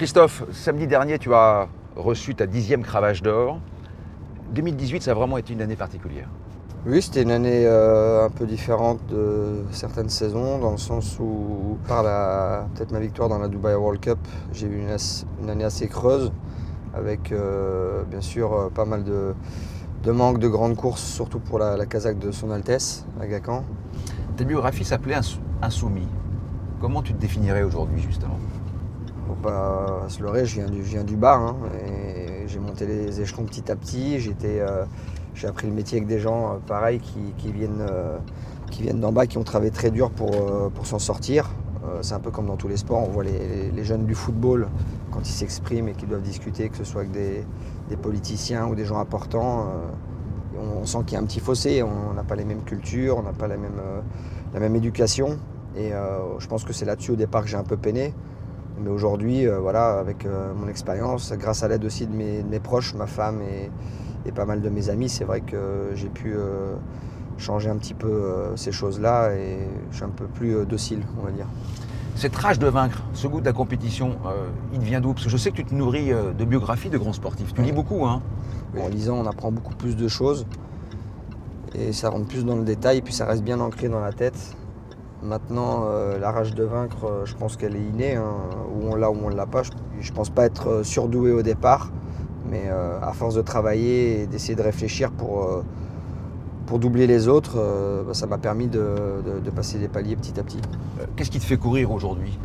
Christophe, samedi dernier, tu as reçu ta 10e cravache d'or. 2018, ça a vraiment été une année particulière. Oui, c'était une année un peu différente de certaines saisons, dans le sens où, par peut-être ma victoire dans la Dubai World Cup, j'ai eu une année assez creuse, avec bien sûr pas mal de manque de grandes courses, surtout pour la Kazakh de Son Altesse, Aga Khan. Ta biographie s'appelait Insoumis. Comment tu te définirais aujourd'hui, justement? Faut pas se leurrer, je viens du bas, hein, et j'ai monté les échelons petit à petit. J'ai appris le métier avec des gens pareils qui viennent d'en bas, qui ont travaillé très dur pour s'en sortir. C'est un peu comme dans tous les sports, on voit les jeunes du football, quand ils s'expriment et qu'ils doivent discuter, que ce soit avec des politiciens ou des gens importants, on sent qu'il y a un petit fossé, on n'a pas les mêmes cultures, on n'a pas la même éducation. Et je pense que c'est là-dessus au départ que j'ai un peu peiné. Mais aujourd'hui, voilà, avec mon expérience, grâce à l'aide aussi de mes proches, ma femme et pas mal de mes amis, c'est vrai que j'ai pu changer un petit peu ces choses-là et je suis un peu plus docile, on va dire. Cette rage de vaincre, ce goût de la compétition, il vient d'où? Parce que je sais que tu te nourris de biographies de grands sportifs. Tu lis beaucoup, hein? En lisant, on apprend beaucoup plus de choses et ça rentre plus dans le détail, et puis ça reste bien ancré dans la tête. Maintenant, la rage de vaincre, je pense qu'elle est innée, hein, où on l'a ou on ne l'a pas. Je ne pense pas être surdoué au départ, mais à force de travailler et d'essayer de réfléchir pour doubler les autres, ça m'a permis de passer les paliers petit à petit. Qu'est-ce qui te fait courir aujourd'hui?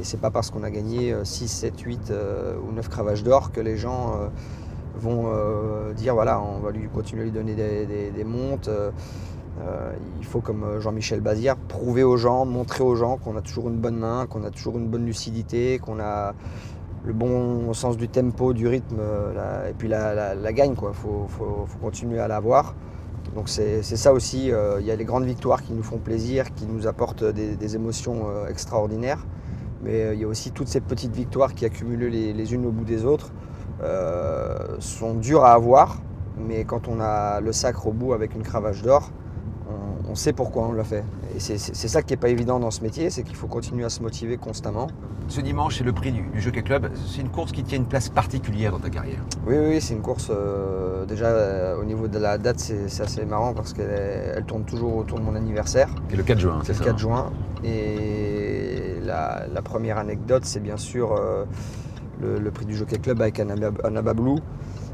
Et c'est pas parce qu'on a gagné 6, 7, 8 ou 9 cravaches d'or que les gens vont dire voilà, on va continuer à lui donner des montes. Il faut, comme Jean-Michel Bazir, prouver aux gens, montrer aux gens qu'on a toujours une bonne main, qu'on a toujours une bonne lucidité, qu'on a le bon sens du tempo, du rythme, et puis la gagne, quoi. Faut continuer à l'avoir. Donc c'est ça aussi, il y a les grandes victoires qui nous font plaisir, qui nous apportent des émotions extraordinaires, mais il y a aussi toutes ces petites victoires qui, accumulées les unes au bout des autres, sont dures à avoir, mais quand on a le sacre au bout avec une cravache d'or, on sait pourquoi on l'a fait. Et c'est ça qui n'est pas évident dans ce métier, c'est qu'il faut continuer à se motiver constamment. Ce dimanche, c'est le prix du Jockey Club. C'est une course qui tient une place particulière dans ta carrière. Oui, c'est une course, déjà au niveau de la date, c'est assez marrant parce qu'elle tourne toujours autour de mon anniversaire. C'est le 4 juin, c'est ça? Le 4 juin. Et la première anecdote, c'est bien sûr le prix du Jockey Club avec Anabablou.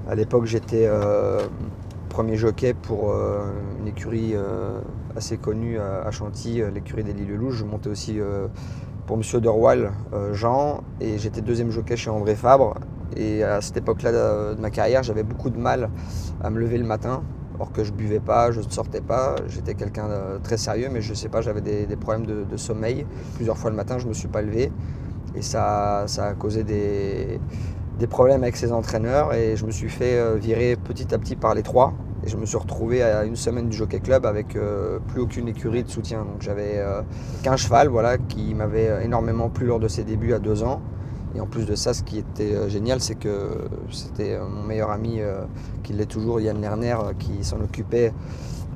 À l'époque, j'étais premier jockey pour une écurie assez connue à Chantilly, l'écurie des Lilles-Louges. Je montais aussi pour Monsieur Derwal, Jean, et j'étais deuxième jockey chez André Fabre. Et à cette époque-là de ma carrière, j'avais beaucoup de mal à me lever le matin, or que je buvais pas, je ne sortais pas. J'étais quelqu'un de très sérieux, mais je sais pas, j'avais des problèmes de sommeil. Plusieurs fois le matin, je me suis pas levé, et ça a causé des problèmes avec ses entraîneurs, et je me suis fait virer petit à petit par les trois. Et je me suis retrouvé à une semaine du Jockey Club avec plus aucune écurie de soutien. Donc j'avais qu'un cheval, voilà, qui m'avait énormément plu lors de ses débuts à 2 ans. Et en plus de ça, ce qui était génial, c'est que c'était mon meilleur ami, qui l'est toujours, Yann Lerner, qui s'en occupait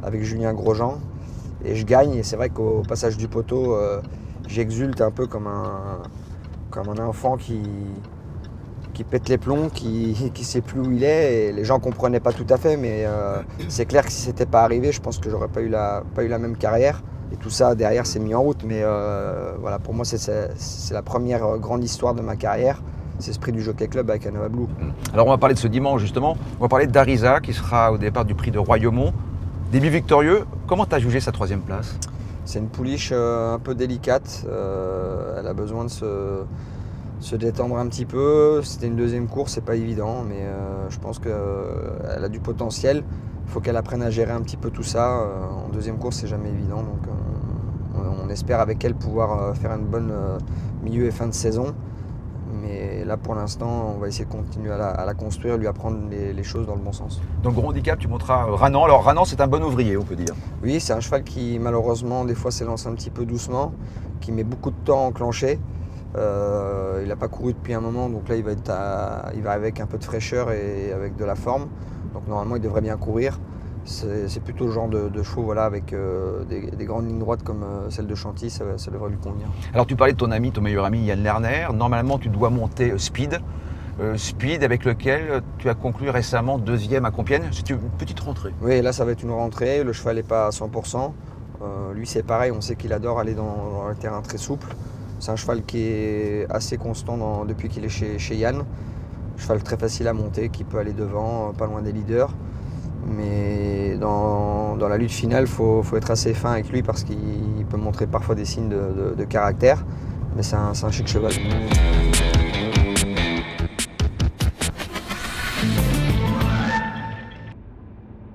avec Julien Grosjean. Et je gagne, et c'est vrai qu'au passage du poteau, j'exulte un peu comme un enfant qui pète les plombs, qui sait plus où il est, et les gens comprenaient pas tout à fait, mais c'est clair que si c'était pas arrivé, je pense que j'aurais pas eu la même carrière, et tout ça derrière s'est mis en route. Mais voilà, pour moi c'est la première grande histoire de ma carrière, c'est ce prix du Jockey Club avec Anabablou. Alors on va parler de ce dimanche justement, on va parler d'Arisa qui sera au départ du prix de Royaumont. Début victorieux, comment tu as jugé sa 3e place? C'est une pouliche un peu délicate, elle a besoin de se détendre un petit peu. C'était une 2e course, c'est pas évident, mais je pense qu'elle a du potentiel. Il faut qu'elle apprenne à gérer un petit peu tout ça. En 2e course, c'est jamais évident, donc on espère avec elle pouvoir faire une bonne milieu et fin de saison. Mais là, pour l'instant, on va essayer de continuer à la construire, lui apprendre les choses dans le bon sens. Donc gros handicap, tu monteras Ranan. Alors Ranan, c'est un bon ouvrier, on peut dire. Oui, c'est un cheval qui malheureusement des fois s'élance un petit peu doucement, qui met beaucoup de temps à enclencher. Il n'a pas couru depuis un moment, donc là il va avec un peu de fraîcheur et avec de la forme. Donc normalement il devrait bien courir. c'est plutôt le genre de chevaux voilà, avec des grandes lignes droites comme celle de Chanty, ça devrait lui convenir. Alors tu parlais de ton meilleur ami Yann Lerner. Normalement, tu dois monter Speed. Speed avec lequel tu as conclu récemment 2e à Compiègne. C'est une petite rentrée. Oui, là ça va être une rentrée, le cheval n'est pas à 100%. Lui c'est pareil, on sait qu'il adore aller dans un terrain très souple. C'est un cheval qui est assez constant depuis qu'il est chez Yann. Cheval très facile à monter, qui peut aller devant, pas loin des leaders. Mais dans la lutte finale, il faut être assez fin avec lui parce qu'il peut montrer parfois des signes de caractère. Mais c'est un chic cheval.